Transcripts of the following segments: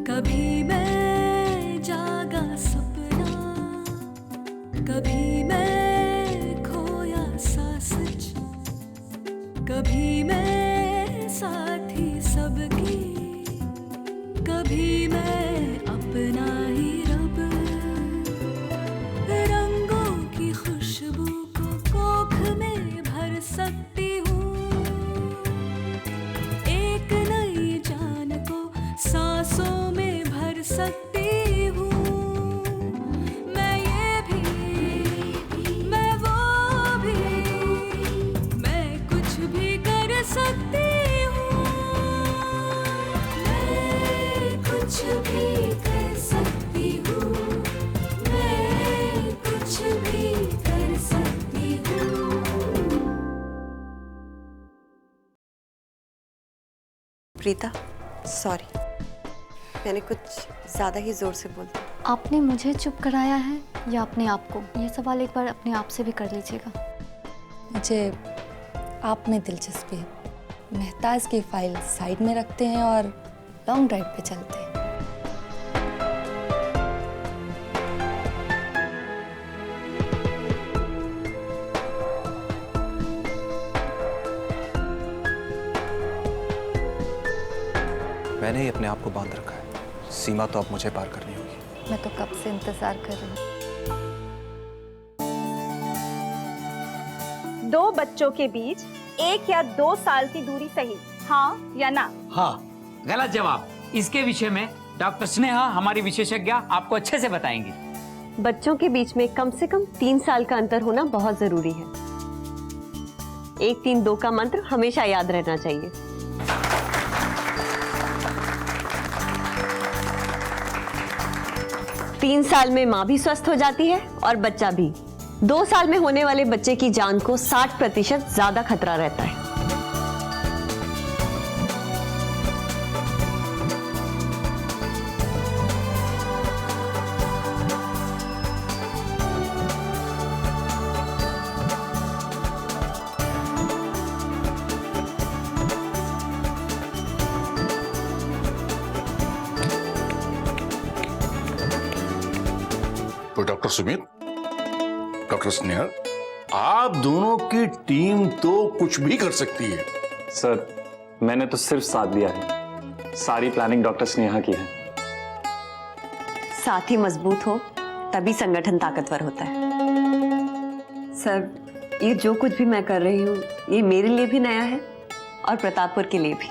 कभी मैं जागा सपना, कभी मैं खोया सा सच, कभी मैं साथी सबकी, कभी मैं अपना ही रब। रंगों की खुशबू को कोख में भर सकती हूँ, एक नई जान को सांसों में भर सकती हूँ। मैं ये भी, मैं वो भी, मैं कुछ भी कर सकती हूँ। मैं कुछ भी कर सकती हूँ, मैं कुछ भी कर सकती हूँ। प्रीता, सॉरी, मैंने कुछ ज़्यादा ही ज़ोर से बोल दिया। आपने मुझे चुप कराया है या अपने आप को? ये सवाल एक बार अपने आप से भी कर लीजिएगा। मुझे आप में दिलचस्पी है। महताज की फाइल साइड में रखते हैं और लॉन्ग ड्राइव पे चलते हैं। मैंने ही अपने आप को बांध रखा है, सीमा तो अब मुझे पार करनी होगी। मैं तो कब से इंतजार कर रही हूँ। दो बच्चों के बीच 1 या 2 साल की दूरी सही, हाँ या ना? हाँ, गलत जवाब। इसके विषय में डॉक्टर स्नेहा, हमारी विशेषज्ञ, आपको अच्छे से बताएंगी। बच्चों के बीच में कम से कम 3 साल का अंतर होना बहुत जरूरी है। 1 3 2 का मंत्र हमेशा याद रहना चाहिए। तीन साल में माँ भी स्वस्थ हो जाती है और बच्चा भी। 2 साल में होने वाले बच्चे की जान को 60% ज्यादा खतरा रहता है। तो डॉक्टर सुमित, डॉक्टर स्नेहा, आप दोनों की टीम तो कुछ भी कर सकती है। सर, मैंने तो सिर्फ साथ दिया है, सारी प्लानिंग डॉक्टर स्नेहा की है। साथी मजबूत हो तभी संगठन ताकतवर होता है। सर, ये जो कुछ भी मैं कर रही हूँ ये मेरे लिए भी नया है और प्रतापपुर के लिए भी।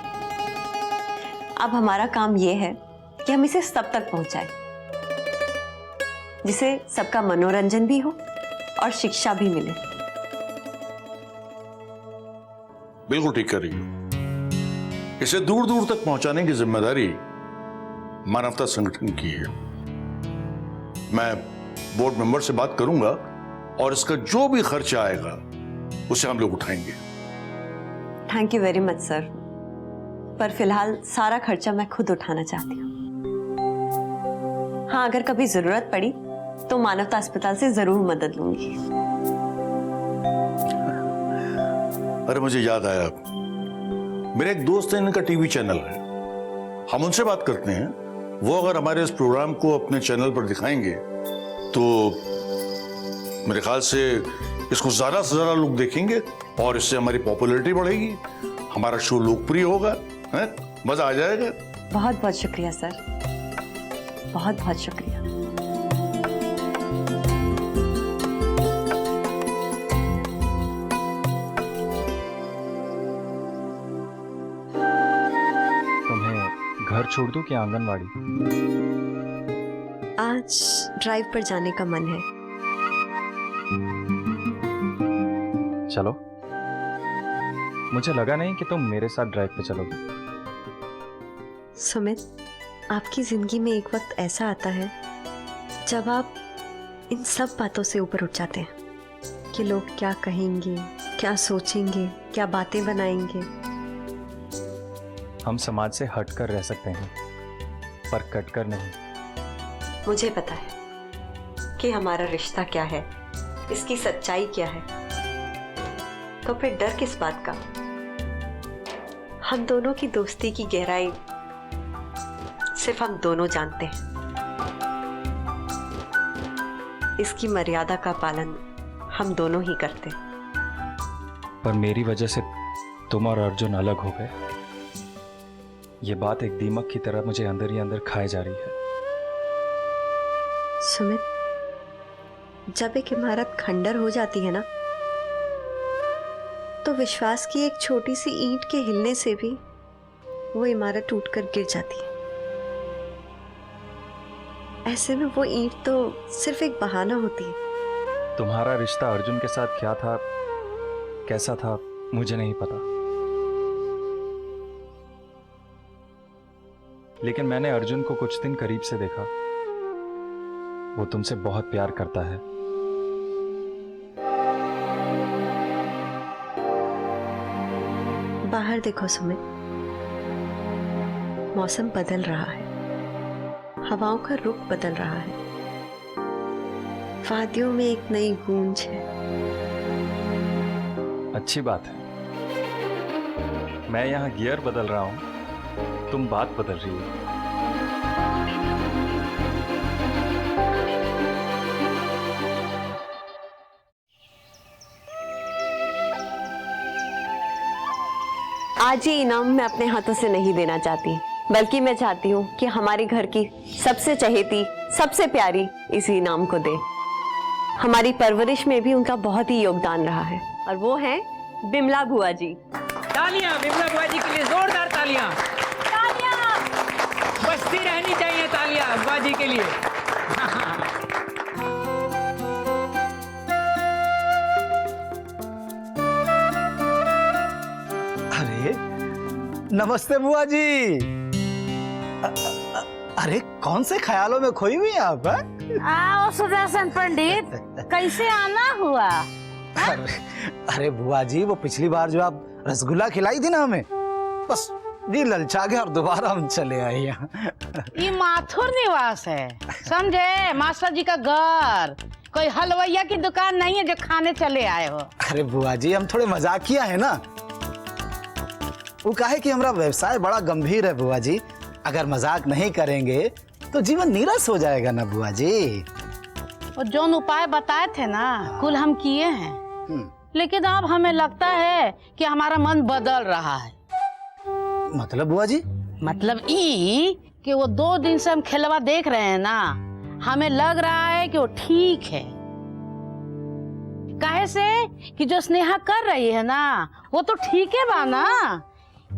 अब हमारा काम ये है कि हम इसे सब तक पहुंचाएं, जिसे सबका मनोरंजन भी हो और शिक्षा भी मिले। बिल्कुल ठीक कर रही हो। इसे दूर दूर तक पहुंचाने की जिम्मेदारी मानवता संगठन की है। मैं बोर्ड मेंबर से बात करूंगा और इसका जो भी खर्चा आएगा उसे हम लोग उठाएंगे। Thank you very much sir, पर फिलहाल सारा खर्चा मैं खुद उठाना चाहती हूँ। हाँ, अगर कभी जरूरत पड़ी तो मानवता अस्पताल से जरूर मदद लूंगी। अरे मुझे याद आया, मेरे एक दोस्त है, इनका टीवी चैनल है, हम उनसे बात करते हैं। वो अगर हमारे इस प्रोग्राम को अपने चैनल पर दिखाएंगे तो मेरे ख्याल से इसको ज्यादा से ज्यादा लोग देखेंगे और इससे हमारी पॉपुलैरिटी बढ़ेगी, हमारा शो लोकप्रिय होगा, है? मजा आ जाएगा। बहुत बहुत शुक्रिया सर, बहुत बहुत शुक्रिया। घर छोड़ दूं कि आंगनवाड़ी? आज ड्राइव पर जाने का मन है। चलो। मुझे लगा नहीं कि तुम मेरे साथ ड्राइव पे चलोगे। सुमित, आपकी जिंदगी में एक वक्त ऐसा आता है जब आप इन सब बातों से ऊपर उठ जाते हैं कि लोग क्या कहेंगे, क्या सोचेंगे, क्या बातें बनाएंगे। हम समाज से हटकर रह सकते हैं पर कटकर नहीं। मुझे पता है कि हमारा रिश्ता क्या है, इसकी सच्चाई क्या है, तो फिर डर किस बात का? हम दोनों की दोस्ती की गहराई सिर्फ हम दोनों जानते हैं। इसकी मर्यादा का पालन हम दोनों ही करते हैं। पर मेरी वजह से तुम और अर्जुन अलग हो गए। ये बात एक दीमक की तरह मुझे अंदर ही अंदर खाए जा रही है। सुमित, जब एक इमारत खंडर हो जाती है ना, तो विश्वास की एक छोटी सी ईंट के हिलने से भी वो इमारत टूटकर गिर जाती है। ऐसे में वो ईंट तो सिर्फ एक बहाना होती है। तुम्हारा रिश्ता अर्जुन के साथ क्या था, कैसा था, मुझे नहीं पता, लेकिन मैंने अर्जुन को कुछ दिन करीब से देखा। वो तुमसे बहुत प्यार करता है। बाहर देखो सुमित, मौसम बदल रहा है, हवाओं का रुख बदल रहा है, वादियों में एक नई गूंज है। अच्छी बात है। मैं यहां गियर बदल रहा हूं, तुम बात बदल रही हो। आज ये इनाम मैं अपने हाथों से नहीं देना चाहती, बल्कि मैं चाहती हूँ कि हमारे घर की सबसे चहेती, सबसे प्यारी इस इनाम को दे। हमारी परवरिश में भी उनका बहुत ही योगदान रहा है, और वो है बिमला बुआ जी। तालियां बिमला बुआ जी के लिए, जोरदार तालियां। तालियां बजती रहनी चाहिए, तालियां बुआ जी के लिए। अरे नमस्ते बुआ जी। अरे कौन से ख्यालों में खोई हुई हैं आप? आओ सुदर्शन पंडित, कैसे आना हुआ? अरे बुआ जी, वो पिछली बार जो आप रसगुल्ला खिलाई थी ना हमें, बस जी ललचा गया और दोबारा हम चले आए यहाँ। ये माथुर निवास है, समझे? मास्टर जी का घर, कोई हलवैया की दुकान नहीं है जो खाने चले आए हो। अरे बुआ जी, हम थोड़े मजाकिया है ना। वो कहे कि हमारा व्यवसाय बड़ा गंभीर है बुआ जी, अगर मजाक नहीं करेंगे तो जीवन नीरस हो जाएगा ना बुआ जी। और जो उपाय बताए थे ना, कुल हम किए हैं, लेकिन अब हमें लगता है कि हमारा मन बदल रहा है। मतलब बुआ जी? मतलब ई कि वो 2 दिन से हम खेलवा देख रहे हैं ना, हमें लग रहा है कि वो ठीक है। काहे से कि जो स्नेहा कर रही है ना, वो तो ठीक है बा ना,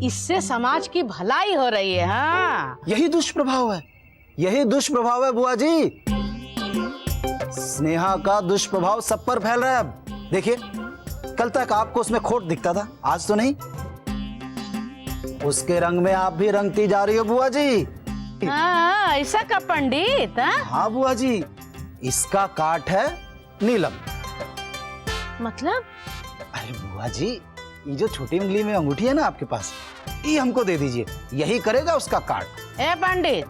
इससे समाज की भलाई हो रही है। हाँ, यही दुष्प्रभाव है, यही दुष्प्रभाव है बुआ जी। स्नेहा का दुष्प्रभाव सब पर फैल रहा है। अब देखिए, कल तक आपको उसमें खोट दिखता था, आज तो नहीं। उसके रंग में आप भी रंगती जा रही हो बुआ जी। हाँ, ऐसा का पंडित? हाँ बुआ जी, इसका काट है नीलम। मतलब? अरे बुआ जी, ये जो छोटी उंगली में अंगूठी है ना आपके पास, ये हमको दे दीजिए, यही करेगा उसका काट। ए पंडित,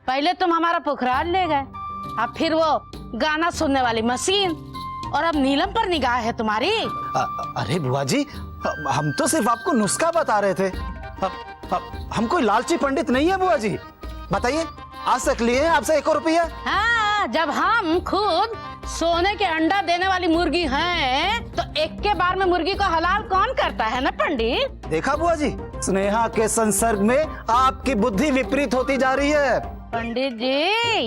पहले तुम हमारा पुखराज ले गए, अब फिर वो गाना सुनने वाली मशीन, और अब नीलम पर निगाह है तुम्हारी। अरे बुआ जी, हम तो सिर्फ आपको नुस्खा बता रहे थे। हम कोई लालची पंडित नहीं है बुआ जी। बताइए, आज तक लिए आपसे 1 रुपया? हाँ, जब हम खुद सोने के अंडा देने वाली मुर्गी हैं, तो एक के बार में मुर्गी को हलाल कौन करता है ना पंडित? देखा बुआ जी, स्नेहा के संसर्ग में आपकी बुद्धि विपरीत होती जा रही है। पंडित जी,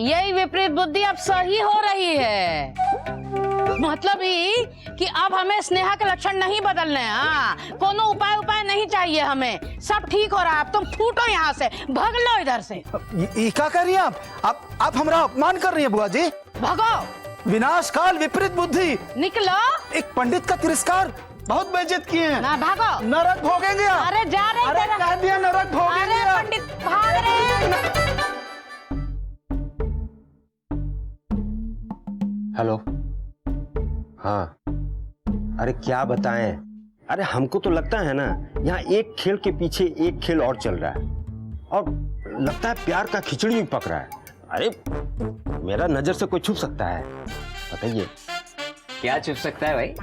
यही विपरीत बुद्धि अब सही हो रही है। मतलब ही कि अब हमें स्नेहा के लक्षण नहीं बदलने हैं। हाँ, कोनो उपाय नहीं चाहिए हमें, सब ठीक हो रहा है। अब तुम फूटो यहाँ से, भाग लो इधर से। ये क्या कर रही हैं आप हमारा अपमान कर रही हैं बुआ जी। भागो। विनाश काल विपरीत बुद्धि। निकलो। एक पंडित का तिरस्कार, बहुत बेइज्जत किए हैं ना। भागो, नरक भोगेंगे आप। अरे जा रहे, अरे कह दिया नरक भोगेंगे। अरे पंडित भाग रहे। हेलो, हाँ, अरे क्या बताएं। अरे हमको तो लगता है ना, यहाँ एक खेल के पीछे एक खेल और चल रहा है, और लगता है प्यार का खिचड़ी भी पक रहा है। अरे मेरा नजर से कोई छुप सकता है? बताइए। क्या छुप सकता है भाई?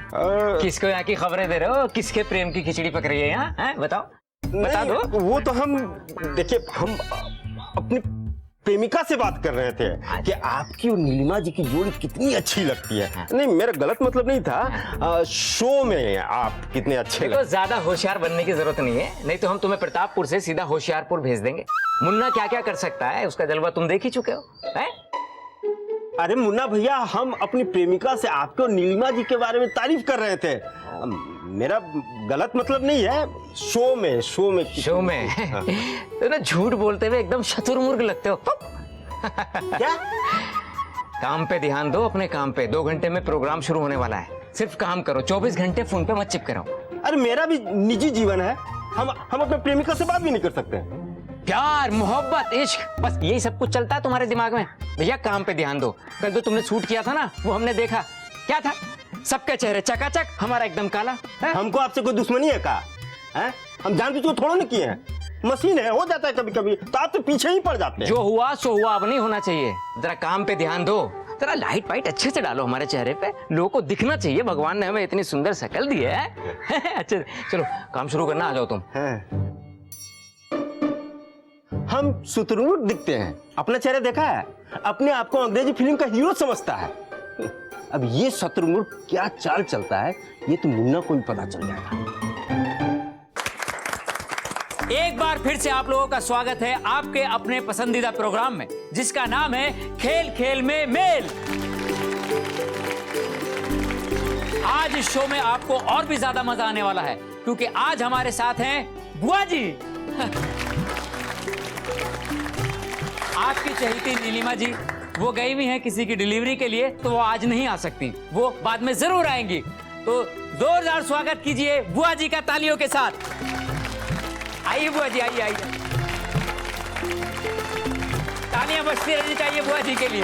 किसको यहाँ की खबरें दे रहे हो? किसके प्रेम की खिचड़ी पक रही है यहाँ? हैं? बताओ, बता दो। वो तो हम देखिए, हम अपनी प्रेमिका से बात कर रहे थे कि आपकी और नीलिमा जी की जोड़ी कितनी अच्छी लगती है। नहीं, मेरा गलत मतलब नहीं था, शो में आप कितने अच्छे देखो, ज्यादा होशियार बनने की जरूरत नहीं है, नहीं तो हम तुम्हें प्रतापपुर से सीधा होशियारपुर भेज देंगे। मुन्ना क्या क्या कर सकता है उसका जलवा तुम देख ही चुके हो, हैं? अरे मुन्ना भैया, हम अपनी प्रेमिका से आपके और नीलिमा जी के बारे में तारीफ कर रहे थे। मेरा गलत मतलब नहीं है, शो में हाँ। तो ना झूठ बोलते हुए एकदम शतुरमुर्ग लगते हो। क्या? काम पे ध्यान दो, अपने काम पे। 2 घंटे में प्रोग्राम शुरू होने वाला है, सिर्फ काम करो। 24 घंटे फोन पे मत चिपके रहो। अरे मेरा भी निजी जीवन है, हम अपने प्रेमिका से बात भी नहीं कर सकते। प्यार, मोहब्बत, इश्क, बस यही सब कुछ चलता है तुम्हारे दिमाग में। भैया काम पे ध्यान दो। कल जो तुमने शूट किया था ना, वो हमने देखा, क्या था? सबके चेहरे चकाचक, हमारा एकदम काला। हमको आपसे कोई दुश्मनी है का? हम जानबूझ के थोड़ा ना किए हैं, मशीन है, हो जाता है कभी कभी, तो आप तो पीछे ही पड़ जाते हैं। जो हुआ सो हुआ, अब नहीं होना चाहिए। जरा काम पे ध्यान दो, जरा लाइट वाइट अच्छे से डालो हमारे चेहरे पे, लोगों को दिखना चाहिए भगवान ने हमें इतनी सुंदर शक्ल दी है। अच्छा चलो काम शुरू करना, आ जाओ तुम। हम शुतुरमुर्ग दिखते हैं, अपना चेहरा देखा है? अपने आप को अंग्रेजी फिल्म का हीरो समझता है। अब ये शुतुरमुर्ग क्या चाल चलता है, ये तो मुन्ना को भी पता चल जाएगा। एक बार फिर से आप लोगों का स्वागत है आपके अपने पसंदीदा प्रोग्राम में, जिसका नाम है खेल खेल में मेल। आज इस शो में आपको और भी ज्यादा मजा आने वाला है, क्योंकि आज हमारे साथ हैं बुआ जी। आपकी चहेती नीलिमा जी, वो गई हुई हैं किसी की डिलीवरी के लिए, तो वो आज नहीं आ सकती, वो बाद में जरूर आएंगी। तो जोरदार स्वागत कीजिए बुआ जी का तालियों के साथ। आइए बुआ जी, आइए आइए। तालियां बजती रहनी चाहिए बुआ जी के लिए।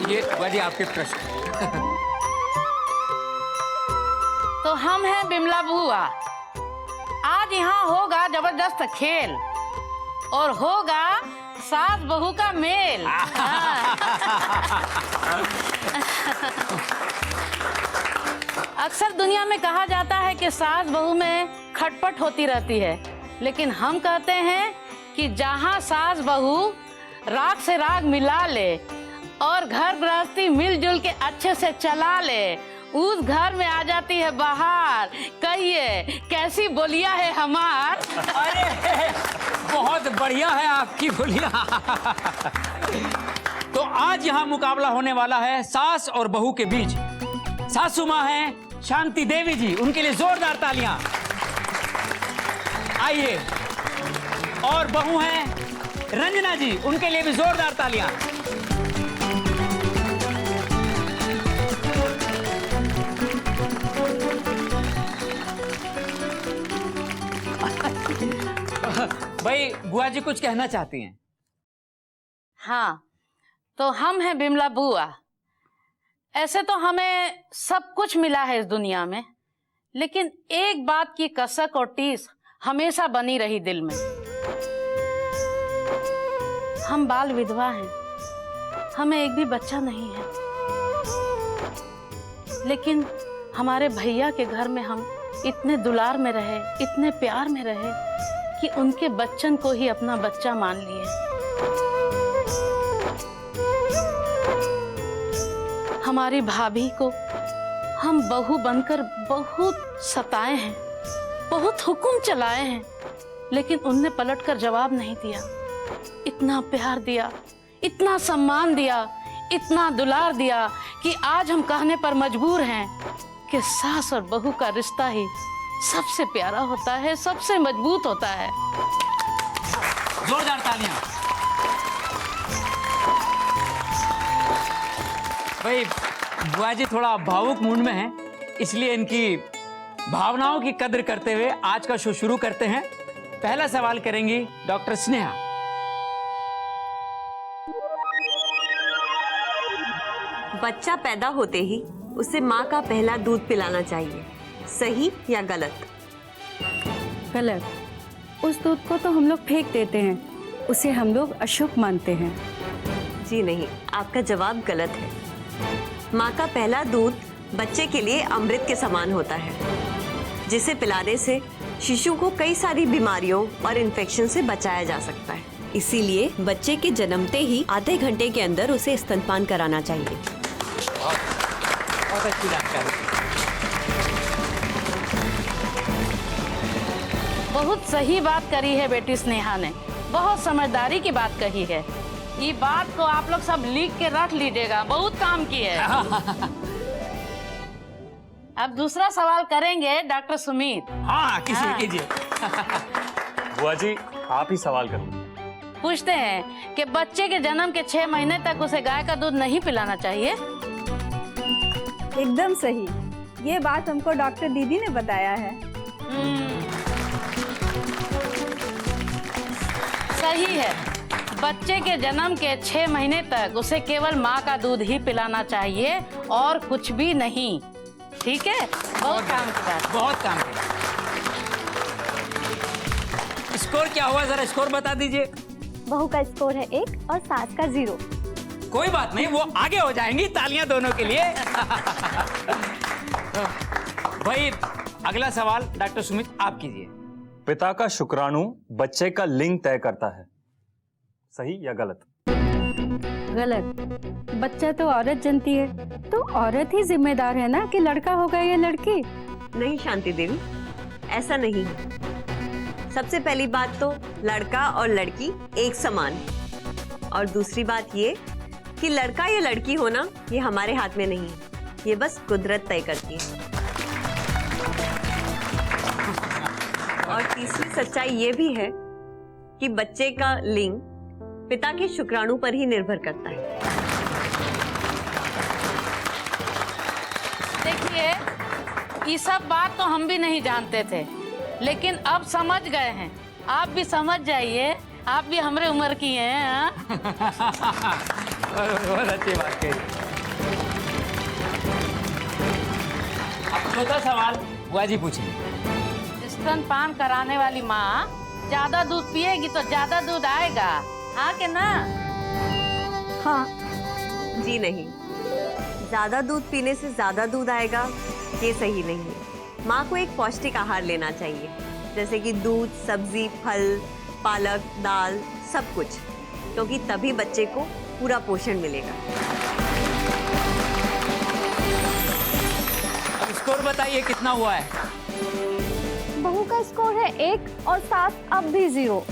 ये बुआ जी आपके प्रश्न। तो हम हैं बिमला बुआ। आज यहाँ होगा जबरदस्त खेल और होगा सास बहू का मेल। अक्सर दुनिया में कहा जाता है कि सास बहू में खटपट होती रहती है, लेकिन हम कहते हैं कि जहाँ सास बहू राग से राग मिला ले और घर गृहस्थी मिलजुल के अच्छे से चला ले, उस घर में आ जाती है बाहर। कहिए कैसी बोलिया है हमार? अरे बहुत बढ़िया है आपकी बोलिया। तो आज यहाँ मुकाबला होने वाला है सास और बहू के बीच। सासू माँ हैं शांति देवी जी, उनके लिए जोरदार तालियां। आइए। और बहू हैं रंजना जी, उनके लिए भी जोरदार तालियां। भाई बुआ जी कुछ कहना चाहती हैं? हाँ, तो हम हैं बिमला बुआ। ऐसे तो हमें सब कुछ मिला है इस दुनिया में, लेकिन एक बात की कसक और टीस हमेशा बनी रही दिल में। हम बाल विधवा हैं, हमें एक भी बच्चा नहीं है, लेकिन हमारे भैया के घर में हम इतने दुलार में रहे, इतने प्यार में रहे कि उनके बच्चन को ही अपना बच्चा मान लिए। हमारी भाभी को हम बहू बनकर बहुत सताए हैं, बहुत हुक्म चलाए हैं, लेकिन उनने पलटकर जवाब नहीं दिया। इतना प्यार दिया, इतना सम्मान दिया, इतना दुलार दिया कि आज हम कहने पर मजबूर हैं कि सास और बहू का रिश्ता ही सबसे प्यारा होता है, सबसे मजबूत होता है। जोरदार तालियां। भाई बुआ जी थोड़ा भावुक मूड में हैं, इसलिए इनकी भावनाओं की कद्र करते हुए आज का शो शुरू करते हैं। पहला सवाल करेंगी डॉक्टर स्नेहा। बच्चा पैदा होते ही उसे माँ का पहला दूध पिलाना चाहिए, सही या गलत? गलत। उस दूध को तो हम लोग फेंक देते हैं, उसे हम लोग अशुभ मानते हैं। जी नहीं, आपका जवाब गलत है। माँ का पहला दूध बच्चे के लिए अमृत के समान होता है, जिसे पिलाने से शिशु को कई सारी बीमारियों और इन्फेक्शन से बचाया जा सकता है। इसीलिए बच्चे के जन्मते ही आधे घंटे के अंदर उसे स्तनपान कराना चाहिए। बहुत अच्छी जानकारी। बहुत सही बात करी है बेटी स्नेहा ने, बहुत समझदारी की बात कही है। ये बात को आप लोग सब लिख के रख लीजिएगा, बहुत काम की है। अब दूसरा सवाल करेंगे डॉक्टर सुमित। हाँ, कीजिए। बुआ जी आप ही सवाल करो। पूछते हैं कि बच्चे के जन्म के 6 महीने तक उसे गाय का दूध नहीं पिलाना चाहिए। एकदम सही, ये बात हमको डॉक्टर दीदी ने बताया है। सही है, बच्चे के जन्म के 6 महीने तक उसे केवल माँ का दूध ही पिलाना चाहिए और कुछ भी नहीं। ठीक है, बहुत काम की बात, बहुत काम की। स्कोर क्या हुआ, जरा स्कोर बता दीजिए। बहू का स्कोर है 1 और सास का 0। कोई बात नहीं, वो आगे हो जाएंगी। तालियां दोनों के लिए। भाई अगला सवाल डॉक्टर सुमित आप कीजिए। पिता का शुक्राणु बच्चे का लिंग तय करता है, सही या गलत? गलत। बच्चा तो औरत जनती है, तो औरत ही जिम्मेदार है ना कि लड़का होगा या लड़की। नहीं शांति देवी, ऐसा नहीं है। सबसे पहली बात तो लड़का और लड़की एक समान है, और दूसरी बात ये कि लड़का या लड़की होना ये हमारे हाथ में नहीं है, ये बस कुदरत तय करती है। और तीसरी सच्चाई ये भी है कि बच्चे का लिंग पिता के शुक्राणु पर ही निर्भर करता है। देखिए, ये सब बात तो हम भी नहीं जानते थे, लेकिन अब समझ गए हैं। आप भी समझ जाइए, आप भी हमारे उम्र की हैं। बहुत अच्छी बात कही। अब चौथा सवाल बुआ जी पूछेंगे। स्तनपान कराने वाली माँ ज्यादा दूध पिएगी तो ज्यादा दूध आएगा, हाँ कि ना? हाँ जी नहीं, ज्यादा दूध पीने से ज्यादा दूध आएगा ये सही नहीं है। माँ को एक पौष्टिक आहार लेना चाहिए, जैसे कि दूध, सब्जी, फल, पालक, दाल, सब कुछ, क्योंकि तभी बच्चे को पूरा पोषण मिलेगा। अब स्कोर बताइए कितना हुआ है? बहू का स्कोर है 1 और सास अब भी 0।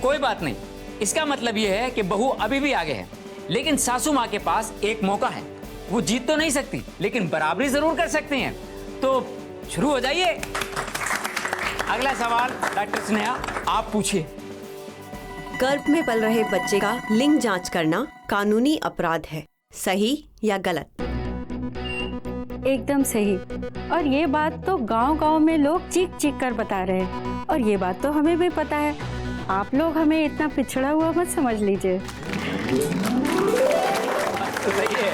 कोई बात नहीं, इसका मतलब ये है कि बहू अभी भी आगे है, लेकिन सासू माँ के पास एक मौका है। वो जीत तो नहीं सकती, लेकिन बराबरी जरूर कर सकती हैं। तो शुरू हो जाइए। अगला सवाल डॉक्टर स्नेहा आप पूछिए। गर्भ में पल रहे बच्चे का लिंग जांच करना कानूनी अपराध है, सही या गलत? एकदम सही, और ये बात तो गांव-गांव में लोग चीख-चीख कर बता रहे हैं, और ये बात तो हमें भी पता है। आप लोग हमें इतना पिछड़ा हुआ मत समझ लीजिए। तो सही है।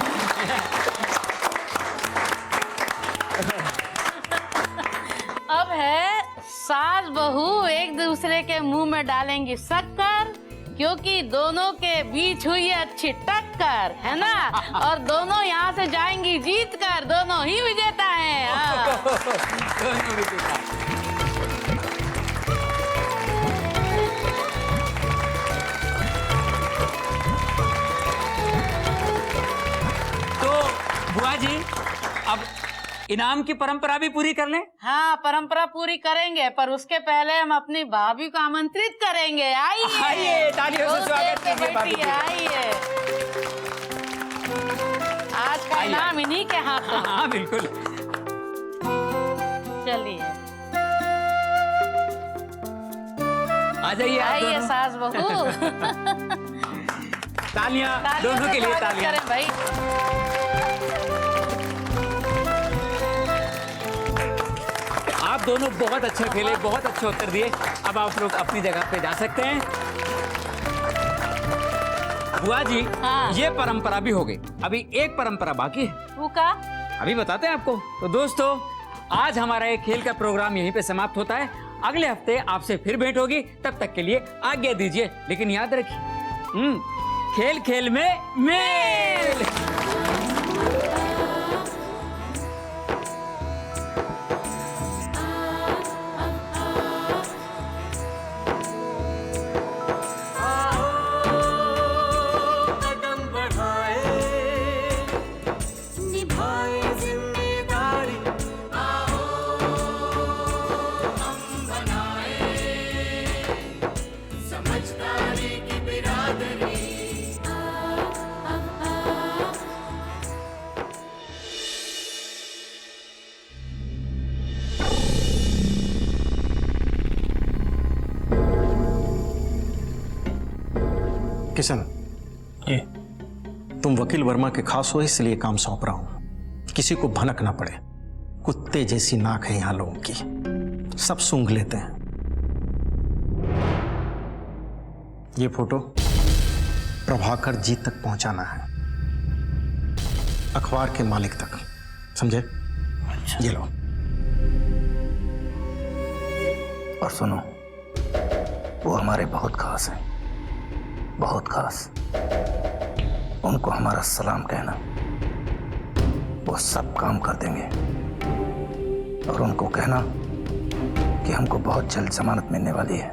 अब है सास बहू एक दूसरे के मुंह में डालेंगी शक्कर, क्योंकि दोनों के बीच हुई है अच्छी टक्कर, है ना? और दोनों यहाँ से जाएंगी जीत कर, दोनों ही विजेता हैं। हाँ। दोनों विजेता। तो बुआ जी अब इनाम की परंपरा भी पूरी कर लें। हाँ, परंपरा पूरी करेंगे, पर उसके पहले हम अपनी भाभी को आमंत्रित करेंगे। आइए, आइए, तालियों से स्वागत कीजिए भाभी बैठिए, आइए। आज का इनाम इन्हीं के हाथों। हाँ बिल्कुल। चलिए आ जाइए, आइए सास बहू। तालियां दोनों के लिए, तालियां करें भाई। आप दोनों बहुत अच्छा खेले, बहुत अच्छे उत्तर दिए। अब आप लोग अपनी जगह पे जा सकते हैं। बुआ जी, हाँ। ये परंपरा भी हो गई, अभी एक परंपरा बाकी है। वो का? अभी बताते हैं आपको। तो दोस्तों, आज हमारा ये खेल का प्रोग्राम यहीं पे समाप्त होता है। अगले हफ्ते आपसे फिर भेंट होगी, तब तक के लिए आज्ञा दीजिए। लेकिन याद रखिए, खेल खेल में मेल। किशन, ये तुम वकील वर्मा के खास हो इसलिए काम सौंप रहा हूं। किसी को भनक ना पड़े। कुत्ते जैसी नाक है यहां लोगों की, सब सूंघ लेते हैं। ये फोटो प्रभाकर जी तक पहुंचाना है, अखबार के मालिक तक, समझे? ये लो। और सुनो, वो हमारे बहुत खास हैं, बहुत खास। उनको हमारा सलाम कहना, वो सब काम कर देंगे। और उनको कहना कि हमको बहुत जल्द जमानत मिलने वाली है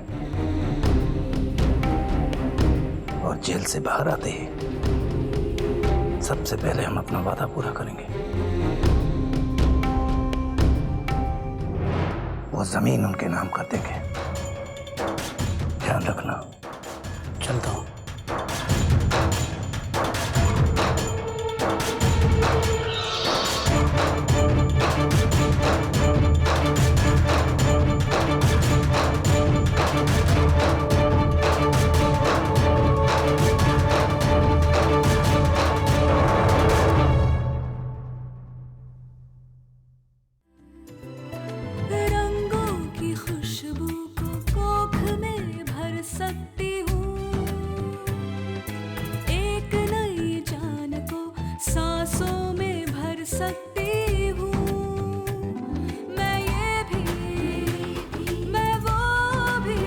और जेल से बाहर आते ही सबसे पहले हम अपना वादा पूरा करेंगे। वो जमीन उनके नाम कर देंगे, ध्यान रखना। चलता हूं। सकती हूँ एक नई जान को सांसों में भर सकती हूँ। मैं ये भी मैं वो भी,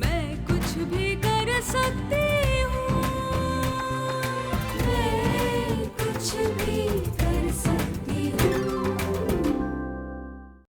मैं कुछ भी कर सकती